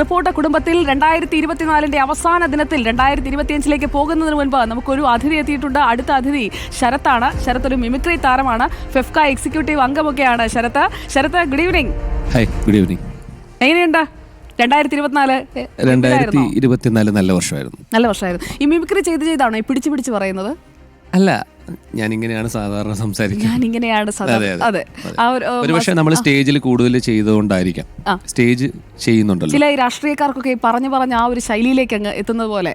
Reporter കുടുംബത്തിൽ 2024 അവസാന ദിനത്തിൽ 2025 പോകുന്നതിന് മുൻപ് നമുക്കൊരു അതിഥി എത്തിയിട്ടുണ്ട്. അടുത്ത അതിഥി ശരത്താണ്. ശരത് ഒരു മിമിക്രി താരമാണ്, ഫെഫ്ക എക്സിക്യൂട്ടീവ് അംഗമൊക്കെയാണ്. Sarath, good evening. Hi, good evening. എങ്ങനെയുണ്ട് 2024 നല്ല വർഷമായിരുന്നു. ഈ മിമിക്രി ചെയ്താണോ ഈ പിടിച്ച് പറയുന്നത്? അല്ല, ഞാൻ ഇങ്ങനെയാണ് സാധാരണ സംസാരിക്കുന്നത്. അതെ, ഒരുപക്ഷെ നമ്മൾ സ്റ്റേജിൽ കൂടുതൽ ചെയ്തുകൊണ്ടായിരിക്കാം. സ്റ്റേജ് ചെയ്യുന്നുണ്ടല്ലോ ചില രാഷ്ട്രീയക്കാർക്കൊക്കെ പറഞ്ഞ് ആ ഒരു ശൈലിയിലേക്ക് അങ്ങ് എത്തുന്നത് പോലെ.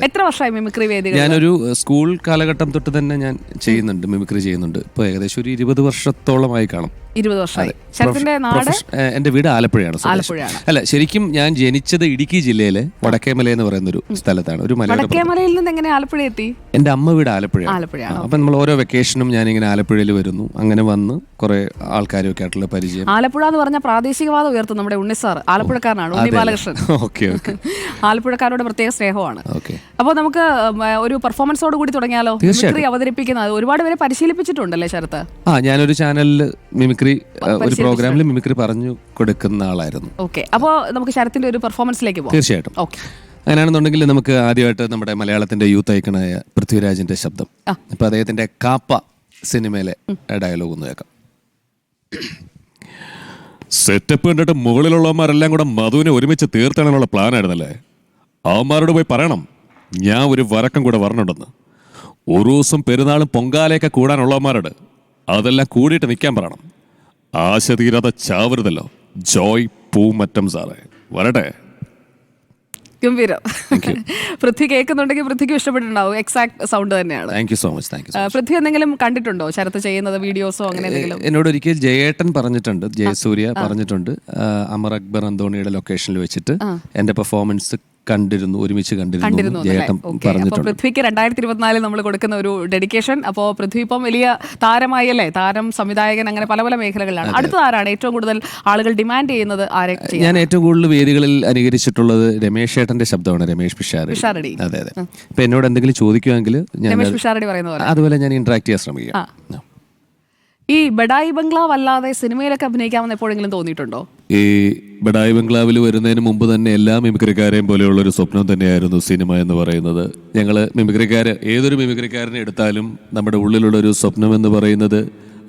എത്ര വർഷമായി മിമിക്രി വേദികൾ? ഞാനൊരു സ്കൂൾ കാലഘട്ടം തൊട്ട് തന്നെ ഞാൻ ചെയ്യുന്നുണ്ട്, മിമിക്രി ചെയ്യുന്നുണ്ട്. ഇപ്പൊ ഏകദേശം ഒരു 20 വർഷത്തോളമായി കാണും. 20 വർഷമായി. ശരത്തിന്റെ നാട്? എന്റെ വീട് ആലപ്പുഴയാണ്. അല്ല, ശരിക്കും ഞാൻ ജനിച്ചത് ഇടുക്കി ജില്ലയിലെ വടക്കേമല എന്ന് പറയുന്ന ഒരു സ്ഥലത്താണ്. ഒരു വടക്കേമലയിൽ നിന്ന് എങ്ങനെ ആലപ്പുഴ എത്തി? എന്റെ അമ്മ വീട് ആലപ്പുഴയാണ്. അപ്പൊ നമ്മൾ ഓരോ വെക്കേഷനും ഞാനിങ്ങനെ ആലപ്പുഴയിൽ വരുന്നു. അങ്ങനെ വന്ന് കുറെ ആൾക്കാരൊക്കെ ആയിട്ടുള്ള പരിചയം. ആലപ്പുഴ എന്ന് പറഞ്ഞ പ്രാദേശികവാദം ഉയർത്തും നമ്മുടെ ഉണ്ണിസാർ. ആലപ്പുഴക്കാരനാണ്, ഉണ്ണി ബാലകൃഷ്ണൻ. ആലപ്പുഴക്കാരോട് പ്രത്യേക സ്നേഹമാണ്. അപ്പോൾ നമുക്ക് ഒരു പെർഫോമൻസോട് കൂടി തുടങ്ങിയാലോ? മിമിക്രി അവതരിപ്പിക്കുന്നത് ഒരുപാട് പേരെ പരിശീലിപ്പിച്ചിട്ടുണ്ടല്ലേ ശരത്ത്? ഞാനൊരു ചാനലിൽ മിമിക്രി ഒരു പ്രോഗ്രാമിൽ മിമിക്രി പറഞ്ഞു കൊടുക്കുന്ന ആളായിരുന്നു. ഓക്കെ, അപ്പോൾ നമുക്ക് ശരത്തിന്റെ ഒരു പെർഫോമൻസിലേക്ക് പോകാം. തീർച്ചയായിട്ടും. അങ്ങനെയാണെന്നുണ്ടെങ്കിൽ നമുക്ക് ആദ്യമായിട്ട് നമ്മുടെ മലയാളത്തിന്റെ യൂത്ത് ഐക്കണായ പൃഥ്വിരാജിന്റെ ശബ്ദം, ഇപ്പൊ അദ്ദേഹത്തിന്റെ കാപ്പ സിനിമയിലെ ഡയലോഗ് ഒന്ന് കേൾക്കാം. സെറ്റപ്പ് കണ്ടിട്ട് മുകളിലുള്ളവന്മാരെല്ലാം കൂടെ മധുവിനെ ഒരുമിച്ച് തീർത്താനുള്ള പ്ലാൻ ആയിരുന്നല്ലേ? അവന്മാരോട് പോയി പറയണം ഞാൻ ഒരു വരക്കം കൂടെ വരണുണ്ടെന്ന്. ഒരു ദിവസം പെരുന്നാളും പൊങ്കാലയൊക്കെ കൂടാനുള്ളവന്മാരോട് അതെല്ലാം കൂടിയിട്ട് നിൽക്കാൻ പറയണം. ആശ തീരാതെ ചാവരുതല്ലോ. ജോയ് പൂമറ്റം സാറേ, വരട്ടെ. ഗംഭീരം. പൃഥ്വി കേൾക്കുന്നുണ്ടെങ്കിൽ പൃഥ്വിക്ക് ഇഷ്ടപ്പെട്ടിട്ടുണ്ടാവും. എക്സാക്ട് സൗണ്ട് തന്നെയാണ്. Thank you so much. Prithvi എന്തെങ്കിലും കണ്ടിട്ടുണ്ടോ ശരത്ത് ചെയ്യുന്നത്, വീഡിയോസോ അങ്ങനെ എന്തെങ്കിലും? എന്നോട് ഒരിക്കൽ ജയേട്ടൻ പറഞ്ഞിട്ടുണ്ട്, ജയസൂര്യ പറഞ്ഞിട്ടുണ്ട്. അമർ അക്ബർ അന്തോണിയുടെ ലൊക്കേഷനിൽ വെച്ചിട്ട് എന്റെ പെർഫോമൻസ് ഒരുമിച്ച് കണ്ടിരുന്നു. പൃഥ്വിക്ക് 2024 നമ്മൾ കൊടുക്കുന്ന ഒരു ഡെഡിക്കേഷൻ. അപ്പോൾ പൃഥ്വി ഇപ്പം വലിയ താരമായി അല്ലേ? താരം, സംവിധായകൻ, അങ്ങനെ പല പല മേഖലകളിലാണ്. അടുത്ത ആരാണ് ഏറ്റവും കൂടുതൽ ആളുകൾ ഡിമാൻഡ് ചെയ്യുന്നത്? ഞാൻ ഏറ്റവും കൂടുതൽ വേദികളിൽ അനുകരിച്ചിട്ടുള്ളത് രമേശ് ഏട്ടന്റെ ശബ്ദമാണ്, രമേശ് പിഷാരടി. അതെ. ഇപ്പൊ എന്നോട് എന്തെങ്കിലും ചോദിക്കുമെങ്കിൽ രമേശ് പിഷാരടി പറയുന്ന അതുപോലെ ഞാൻ ഇന്ററാക്ട് ചെയ്യാൻ ശ്രമിക്കാം. ഈ ബഡായി ബംഗ്ലാവ് അല്ലാതെ സിനിമയിലൊക്കെ അഭിനയിക്കാമെന്ന് എപ്പോഴെങ്കിലും തോന്നിയിട്ടുണ്ടോ? ഈ ബഡായി ബംഗ്ലാവിൽ വരുന്നതിന് മുമ്പ് തന്നെ എല്ലാ മിമിക്രിക്കാരെയും പോലെയുള്ള ഒരു സ്വപ്നം തന്നെയായിരുന്നു സിനിമ എന്ന് പറയുന്നത്. ഞങ്ങള് ഏതൊരു മിമിക്രിക്കാരനെ എടുത്താലും നമ്മുടെ ഉള്ളിലുള്ള ഒരു സ്വപ്നം എന്ന് പറയുന്നത്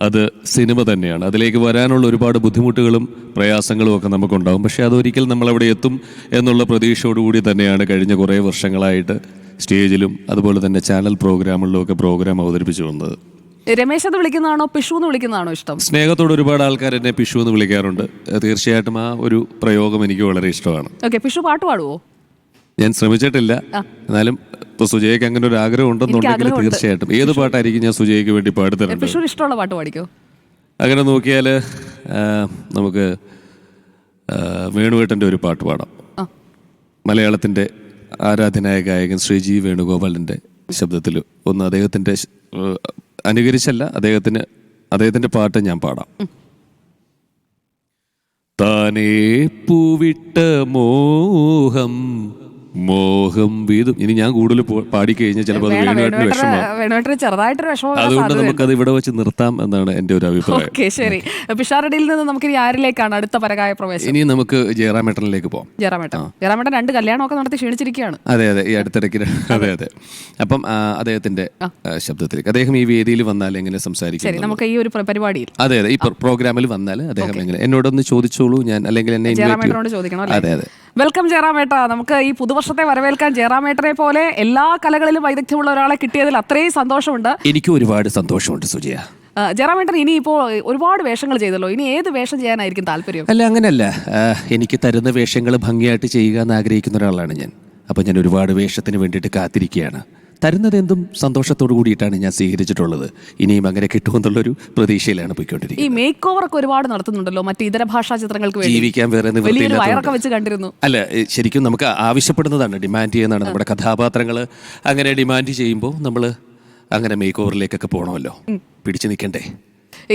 അത് സിനിമ തന്നെയാണ്. അതിലേക്ക് വരാനുള്ള ഒരുപാട് ബുദ്ധിമുട്ടുകളും പ്രയാസങ്ങളും ഒക്കെ നമുക്കുണ്ടാകും. പക്ഷെ അതൊരിക്കൽ നമ്മളവിടെ എത്തും എന്നുള്ള പ്രതീക്ഷയോടുകൂടി തന്നെയാണ് കഴിഞ്ഞ കുറേ വർഷങ്ങളായിട്ട് സ്റ്റേജിലും അതുപോലെ തന്നെ ചാനൽ പ്രോഗ്രാമുകളിലും ഒക്കെ പ്രോഗ്രാം അവതരിപ്പിച്ചു വന്നത്. രമേശ് അത് വിളിക്കുന്നതാണോ പിഷു എന്ന് വിളിക്കുന്നതാണോ ഇഷ്ടം? സ്നേഹത്തോട് ഒരുപാട് ആൾക്കാർ എന്നെ പിഷു എന്ന് വിളിക്കാറുണ്ട്. തീർച്ചയായിട്ടും ആ ഒരു പ്രയോഗം എനിക്ക് വളരെ ഇഷ്ടമാണ്. പിഷു പാട്ട് പാടുവോ? ഞാൻ ശ്രമിച്ചിട്ടില്ല, എന്നാലും ഇപ്പൊ സുജയ്ക്ക് അങ്ങനെ ഒരു ആഗ്രഹം ഉണ്ടെന്നുണ്ടെങ്കിൽ തീർച്ചയായിട്ടും ഏത് പാട്ടായിരിക്കും ഞാൻ സുജയ്ക്ക് വേണ്ടി പാടിത്തരുന്നത്. പിഷുവിന് ഇഷ്ടമുള്ള പാട്ട് പാടിക്കോ? അങ്ങനെ നോക്കിയാല് നമുക്ക് വേണുവേട്ടന്റെ ഒരു പാട്ട് പാടാം. മലയാളത്തിന്റെ ആരാധനായ ഗായകൻ ശ്രീ ജി വേണുഗോപാലിന്റെ ശബ്ദത്തിൽ ഒന്ന് അദ്ദേഹത്തിന്റെ അനുകരിച്ചല്ല, അദ്ദേഹത്തിന്റെ പാട്ട് ഞാൻ പാടാം. താനേ പൂവിട്ട മോഹം വീതും. ഇനി ഞാൻ കൂടുതൽ പാടിക്കഴിഞ്ഞാൽ ചിലപ്പോൾ അത് വേണുവേട്ടന് വിഷമം. അതുകൊണ്ട് നമുക്കത് ഇവിടെ വെച്ച് നിർത്താം എന്നാണ് എന്റെ ഒരു അഭിപ്രായം. ശരി, പിഷാരടിയിൽ നിന്ന് നമുക്ക് ഇനി ആരിലേക്കാണ് അടുത്ത പരകായ പ്രവേശനം? ഇനി നമുക്ക് ജയറാമേട്ടനിലേക്ക് പോകാം. ജയറാമേട്ടൻ 2 കല്യാണമൊക്കെ നടത്തി ക്ഷീണിച്ചിരിക്കുകയാണ്. അതെ, ഈ അടുത്തിടയ്ക്ക്. അതെ. അപ്പം അദ്ദേഹത്തിന്റെ ശബ്ദത്തിലേക്ക് അദ്ദേഹം ഈ വേദിയിൽ വന്നാൽ എങ്ങനെ സംസാരിക്കും? നമുക്ക് ഈ ഒരു പരിപാടിയിൽ അതെ ഈ പ്രോഗ്രാമിൽ വന്നാൽ അദ്ദേഹം എങ്ങനെ എന്നോടൊന്ന് ചോദിച്ചോളൂ, ഞാൻ അല്ലെങ്കിൽ എന്നെ ജയറാമേട്ടനോട് ചോദിക്കണം. അതെ. വെൽക്കം ജയറാമേട്ട. നമുക്ക് ഈ പുതുവർഷത്തെ വരവേൽക്കാൻ ജയറാമേട്ടനെ പോലെ എല്ലാ കലകളിലും വൈദഗ്ധ്യമുള്ള ഒരാളെ കിട്ടിയതിൽ അത്രയും സന്തോഷമുണ്ട്. എനിക്ക് ഒരുപാട് സന്തോഷമുണ്ട് സുജയ. ജയറാമേട്ടൻ ഇനി ഇപ്പോൾ ഒരുപാട് വേഷങ്ങൾ ചെയ്തല്ലോ, ഇനി ഏത് വേഷം ചെയ്യാനായിരിക്കും താല്പര്യം? അല്ല, അങ്ങനെയല്ല. എനിക്ക് തരുന്ന വേഷങ്ങൾ ഭംഗിയായിട്ട് ചെയ്യുക എന്ന് ആഗ്രഹിക്കുന്ന ഒരാളാണ് ഞാൻ. അപ്പം ഞാൻ ഒരുപാട് വേഷത്തിന് വേണ്ടിയിട്ട് കാത്തിരിക്കുകയാണ്. തരുന്നത് എന്തും സന്തോഷത്തോടു കൂടിയിട്ടാണ് ഞാൻ സ്വീകരിച്ചിട്ടുള്ളത്. ഇനിയും അങ്ങനെ കിട്ടുമെന്നുള്ളൊരു പ്രതീക്ഷയിലാണ് പോയിക്കൊണ്ടിരിക്കുന്നത്. ഈ മേക്ക് ഓവർ ഒക്കെ ഒരുപാട് നടത്തുന്നുണ്ടല്ലോ മറ്റ് ഇതര ഭാഷാ ചിത്രങ്ങൾക്ക് വേണ്ടി. ജീവിക്കാൻ വേറെ വയറൊക്കെ വെച്ച് കണ്ടിരുന്നു. അല്ല, ശരിക്കും നമുക്ക് ആവശ്യപ്പെടുന്നതാണ്, ഡിമാൻഡ് ചെയ്യുന്നതാണ്. നമ്മുടെ കഥാപാത്രങ്ങൾ അങ്ങനെ ഡിമാൻഡ് ചെയ്യുമ്പോൾ നമ്മൾ അങ്ങനെ മേക്ക് ഓവറിലേക്കൊക്കെ പോകണമല്ലോ, പിടിച്ചു നിൽക്കണ്ടേ.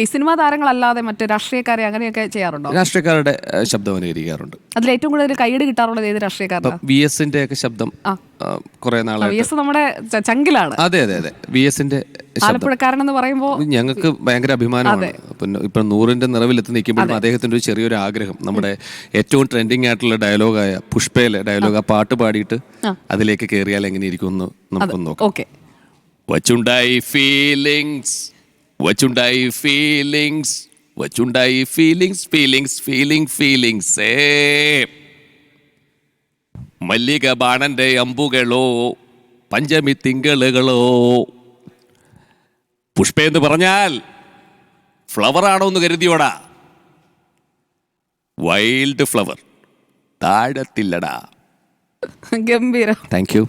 ഈ സിനിമാ താരങ്ങളല്ലാതെ മറ്റ് രാഷ്ട്രീയക്കാരെ അങ്ങനെയൊക്കെ ചെയ്യാറുണ്ടോ? രാഷ്ട്രീയക്കാരുടെ ശബ്ദം അനുകരിക്കാറുണ്ട്. അതിൽ ഏറ്റവും കൂടുതൽ കൈയ്യടി കിട്ടാറുള്ളത് ഏത് രാഷ്ട്രീയക്കാരനാണ്? VS ഒക്കെ ശബ്ദം കുറെ നാളായിട്ട്. VS നമ്മുടെ ചങ്കിലാണ്. അതെ അതെ അതെ, VS-ന്റെ ആലപ്പുഴക്കാരൻ എന്ന് പറയുമ്പോൾ ഞങ്ങൾക്ക് ഭയങ്കര അഭിമാനമാണ്. ഇപ്പൊ 100ന്റെ നിറവിലെത്തി നിൽക്കുമ്പോഴും അദ്ദേഹത്തിന്റെ ഒരു ചെറിയൊരു ആഗ്രഹം, നമ്മുടെ ഏറ്റവും ട്രെൻഡിങ് ആയിട്ടുള്ള ഡയലോഗായ പുഷ്പയിലെ ഡയലോഗ്, ആ പാട്ട് പാടിയിട്ട് അതിലേക്ക് കയറിയാൽ എങ്ങനെ ഇരിക്കും എന്ന് നമുക്കൊന്ന് നോക്കാം. ഓക്കെ. വച്ചുണ്ടായി ഫീലിങ്സ്, വച്ചുണ്ടായി ഫീലിങ്സ്, വച്ചുണ്ടായി ഫീലിങ്സ്, ഫീലിങ്സ് ഫീലിംഗ് ഫീലിങ്സ്, മല്ലിക ബാണന്റെ അമ്പുകളോ പഞ്ചമി തിങ്കളുകളോ. പുഷ്പയെന്ന് പറഞ്ഞാൽ ഫ്ലവർ ആണോ എന്ന് കരുതിയോടാ, വൈൽഡ് ഫ്ലവർ, താഴത്തില്ലടാ. ഗംഭീരം. Thank you.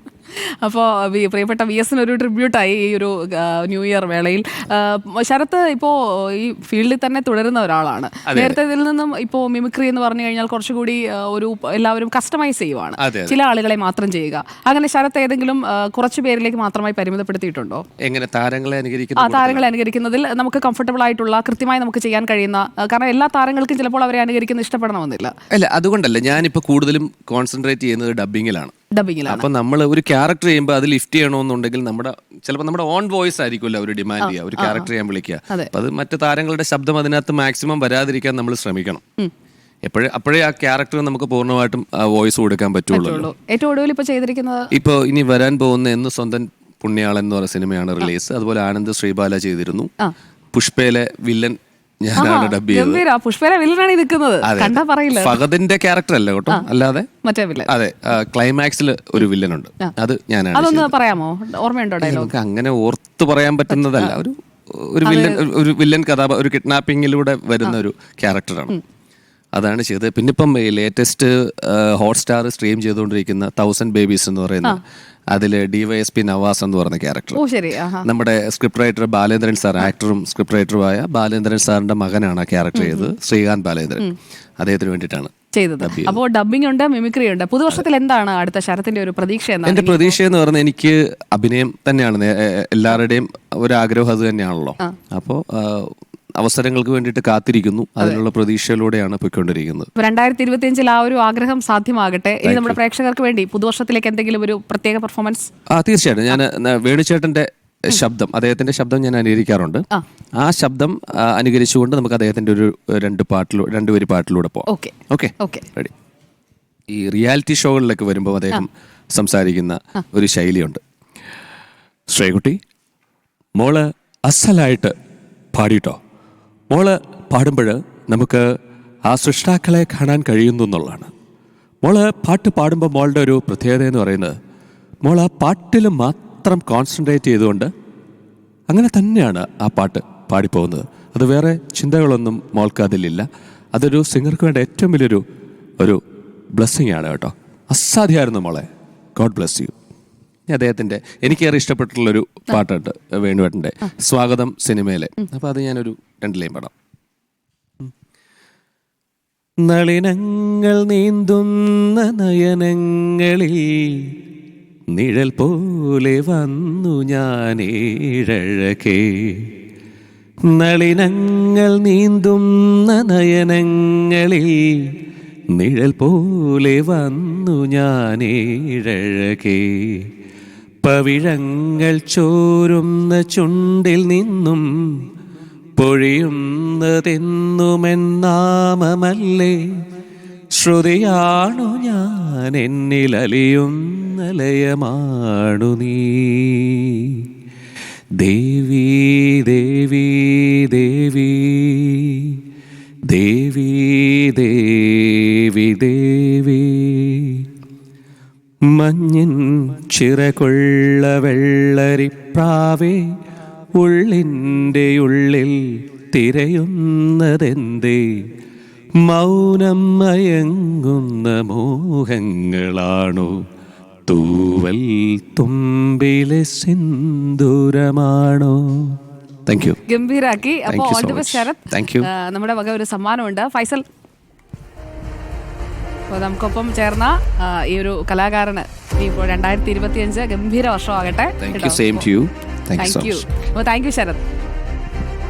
അപ്പോൾ പ്രിയപ്പെട്ട VS ഒരു ട്രിബ്യൂട്ടായി ഈ ഒരു ന്യൂ ഇയർ വേളയിൽ. ശരത്ത് ഇപ്പോൾ ഈ ഫീൽഡിൽ തന്നെ തുടരുന്ന ഒരാളാണ്. നേരത്തെ ഇതിൽ നിന്നും ഇപ്പോൾ മിമിക്രി എന്ന് പറഞ്ഞു കഴിഞ്ഞാൽ കുറച്ചുകൂടി ഒരു എല്ലാവരും കസ്റ്റമൈസ് ചെയ്യുവാണ്, ചില ആളുകളെ മാത്രം ചെയ്യുക. അങ്ങനെ ശരത്ത് ഏതെങ്കിലും കുറച്ച് പേരിലേക്ക് മാത്രമായി പരിമിതപ്പെടുത്തിയിട്ടുണ്ടോ? എങ്ങനെ താരങ്ങളെ അനുകരിക്കുന്നത്? താരങ്ങളെ അനുകരിക്കുന്നതിൽ നമുക്ക് കംഫർട്ടബിൾ ആയിട്ടുള്ള, കൃത്യമായി നമുക്ക് ചെയ്യാൻ കഴിയുന്ന, കാരണം എല്ലാ താരങ്ങൾക്കും ചിലപ്പോൾ അവരെ അനുകരിക്കുന്നത് ഇഷ്ടപ്പെടണമെന്നില്ല. അല്ല, അതുകൊണ്ടല്ല ഞാനിപ്പോൾ കൂടുതലും കോൺസെൻട്രേറ്റ് ചെയ്യുന്നത് ഡബിങ്ങിലാണ്. അപ്പൊ നമ്മൾ ഒരു ക്യാരക്ടർ ചെയ്യുമ്പോൾ അത് ലിഫ്റ്റ് ചെയ്യണമെന്നുണ്ടെങ്കിൽ ചിലപ്പോൾ നമ്മുടെ ഓൺ വോയിസ് ആയിരിക്കുമല്ലോ അവർ ഡിമാൻഡ് ചെയ്യുക, ഒരു ക്യാരക്ടർ ചെയ്യാൻ വിളിക്കുക. അപ്പൊ അത് മറ്റു താരങ്ങളുടെ ശബ്ദം അതിനകത്ത് മാക്സിമം വരാതിരിക്കാൻ നമ്മൾ ശ്രമിക്കണം. അപ്പോഴേ ആ ക്യാരക്ടർ നമുക്ക് പൂർണ്ണമായിട്ടും വോയിസ് കൊടുക്കാൻ പറ്റുള്ളൂ. ഏറ്റവും ഒടുവിൽ ഇപ്പൊ ചെയ്തിരിക്കുന്നത്, ഇപ്പൊ ഇനി വരാൻ പോകുന്ന എന്ന് സ്വന്തം പുണ്യാളൻ എന്ന് പറയുന്ന സിനിമയാണ് റിലീസ്. അതുപോലെ ആനന്ദ് ശ്രീബാല ചെയ്തിരുന്നു. പുഷ്പയിലെ വില്ലൻ ഞാനാണ് ഡബ് ചെയ്തത്. പുഷ്പയിലെ വില്ലനാണ് നിൽക്കുന്നത്, കണ്ടാ പറയില്ല. ഫഹദിന്റെ ക്യാരക്ടർ അല്ല കേട്ടോ, അല്ലാതെ മറ്റേ വില്ലൻ. അതെ, ക്ലൈമാക്സിൽ ഒരു വില്ലൻ ഉണ്ട്, അത് ഞാനാണ്. അതൊന്ന് പറയാമോ? ഓർമ്മയുണ്ടോ ഡയലോഗ്? അങ്ങനെ ഓർത്ത് പറയാൻ പറ്റുന്നതല്ല. ഒരു വില്ലൻ ഒരു കിഡ്നാപ്പിങ്ങിലൂടെ വരുന്ന ഒരു ക്യാരക്ടറാണ്, അതാണ് ചെയ്തത്. പിന്നെ ഇപ്പം ലേറ്റസ്റ്റ് ഹോട്ട്സ്റ്റാർ സ്ട്രീം ചെയ്തുകൊണ്ടിരിക്കുന്ന 1000 Babies എന്ന് പറയുന്ന, അതിൽ DYSP നവാസ് എന്ന് പറയുന്ന ക്യാരക്ടർ നമ്മുടെ സ്ക്രിപ്റ്റ് റൈറ്റർ ബാലേന്ദ്രൻ സാർ, ആക്ടറും സ്ക്രിപ്റ്റ് റൈറ്ററുമായ ബാലേന്ദ്രൻ സാറിന്റെ മകനാണ് ആ ക്യാരക്ടർ ചെയ്തത്. ശ്രീകാന്ത് ബാലേന്ദ്രൻ, അദ്ദേഹത്തിന് വേണ്ടിയിട്ടാണ് ചെയ്തത്. അപ്പോൾ ഡബിംഗ് ഉണ്ട്, മിമിക്രി ഉണ്ട്. പുതുവർഷത്തിൽ എന്താണ് അടുത്ത ശരത്തിന്റെ ഒരു പ്രതീക്ഷ? എന്റെ പ്രതീക്ഷ എന്ന് പറഞ്ഞാൽ എനിക്ക് അഭിനയം തന്നെയാണ്. എല്ലാവരുടെയും ഒരു ആഗ്രഹം അത് തന്നെയാണല്ലോ. അപ്പോൾ അവസരങ്ങൾക്ക് വേണ്ടിയിട്ട് കാത്തിരിക്കുന്നു, അതിനുള്ള പ്രതീക്ഷയിലൂടെയാണ് പോയിക്കൊണ്ടിരിക്കുന്നത്. 2025 ആ ഒരു ആഗ്രഹം സാധ്യമാകട്ടെ. ഇനി നമ്മുടെ പ്രേക്ഷകർക്ക് വേണ്ടി പുതുവർഷത്തിലേക്ക് എന്തെങ്കിലും ഒരു പ്രത്യേക പെർഫോമൻസ്? തീർച്ചയായിട്ടും. ഞാൻ വേണുചേട്ടന്റെ ശബ്ദം, അദ്ദേഹത്തിന്റെ ശബ്ദം ഞാൻ അനുകരിക്കാറുണ്ട്. ആ ശബ്ദം അനുകരിച്ചുകൊണ്ട് നമുക്ക് അദ്ദേഹത്തിന്റെ ഒരു രണ്ട് വരി പാട്ടിലൂടെ പോവാം. Okay, ready? ഈ റിയാലിറ്റി ഷോകളിലൊക്കെ വരുമ്പോൾ അദ്ദേഹം സംസാരിക്കുന്ന ഒരു ശൈലിയുണ്ട്. ശ്രേയകുട്ടി, മോള് അസലായിട്ട് പാടിട്ടോ. മോള് പാടുമ്പോൾ നമുക്ക് ആ സൃഷ്ടാക്കളെ കാണാൻ കഴിയുന്നു എന്നുള്ളതാണ്. മോള് പാട്ട് പാടുമ്പോൾ മോളുടെ ഒരു പ്രത്യേകത എന്ന് പറയുന്നത്, മോൾ ആ പാട്ടിൽ മാത്രം കോൺസെൻട്രേറ്റ് ചെയ്തുകൊണ്ട് അങ്ങനെ തന്നെയാണ് ആ പാട്ട് പാടിപ്പോകുന്നത്. അത് വേറെ ചിന്തകളൊന്നും മോൾക്ക് അതിലില്ല. അതൊരു സിംഗർക്ക് വേണ്ട ഏറ്റവും വലിയൊരു ബ്ലെസ്സിങ് ആണ് കേട്ടോ. അസാധ്യമായിരുന്നു മോളെ. God bless you. അദ്ദേഹത്തിൻ്റെ എനിക്കേറെ ഇഷ്ടപ്പെട്ടിട്ടുള്ളൊരു പാട്ടുണ്ട്, വേണുവേട്ടൻ്റെ സ്വാഗതം സിനിമയിലെ. അപ്പോൾ അത് ഞാനൊരു 2 ലൈൻ പാടാം. നളിനങ്ങൾ നീന്തുന്ന നയനങ്ങളിൽ നിഴൽ പോലെ വന്നു ഞാനേഴഴകേ. നളിനങ്ങൾ നീന്തുന്ന നയനങ്ങളിൽ നിഴൽ പോലെ വന്നു ഞാനേഴഴകേ. പവിഴങ്ങൾ ചോരുന്ന ചുണ്ടിൽ നിന്നും പൊഴിയുന്നതെന്നുമെന്നാമമല്ലേ. ശ്രുതിയാണു ഞാൻ, എന്നിലലിയുന്ന ലയമാണു നീ. ദേവി ദേവി ദേവി ദേവി ദേവി ദേവി. മഞ്ഞിൻ ചിറകൊള്ള വെള്ളരിപ്രാവേ, ഉള്ളിൻ്റെ ഉള്ളിൽ തിരയുന്നതെന്തേ. മൗനം മയങ്ങുന്ന മോഹങ്ങളാണോ, തൂവൽ തുമ്പിലെ സിന്ദൂരമാണോ. Thank you. ഗംഭീരാക്കി. അപ്പോൾ ശരത്, നമ്മുടെ വക ഒരു സമ്മാനമുണ്ട്. ഫൈസൽ, അപ്പോൾ നമുക്കൊപ്പം ചേർന്ന ഈ ഒരു കലാകാരന് ഇപ്പോൾ 2025 ഗംഭീര വർഷമാകട്ടെ. Thank you Sarath.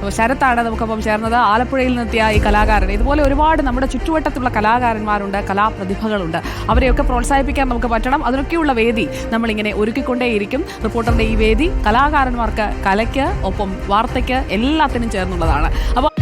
ശരത്താണ് നമുക്കൊപ്പം ചേർന്നത്. ആലപ്പുഴയിൽ നിന്നെത്തിയ ഈ കലാകാരൻ. ഇതുപോലെ ഒരുപാട് നമ്മുടെ ചുറ്റുവട്ടത്തുള്ള കലാകാരന്മാരുണ്ട്, കലാപ്രതിഭകളുണ്ട്. അവരെയൊക്കെ പ്രോത്സാഹിപ്പിക്കാൻ നമുക്ക് പറ്റണം. അതിനൊക്കെയുള്ള വേദി നമ്മളിങ്ങനെ ഒരുക്കിക്കൊണ്ടേയിരിക്കും. റിപ്പോർട്ടറിന്റെ ഈ വേദി കലാകാരന്മാർക്ക്, കലയ്ക്ക്, ഒപ്പം വാർത്തയ്ക്ക് എല്ലാത്തിനും ചേർന്നുള്ളതാണ്. അപ്പോൾ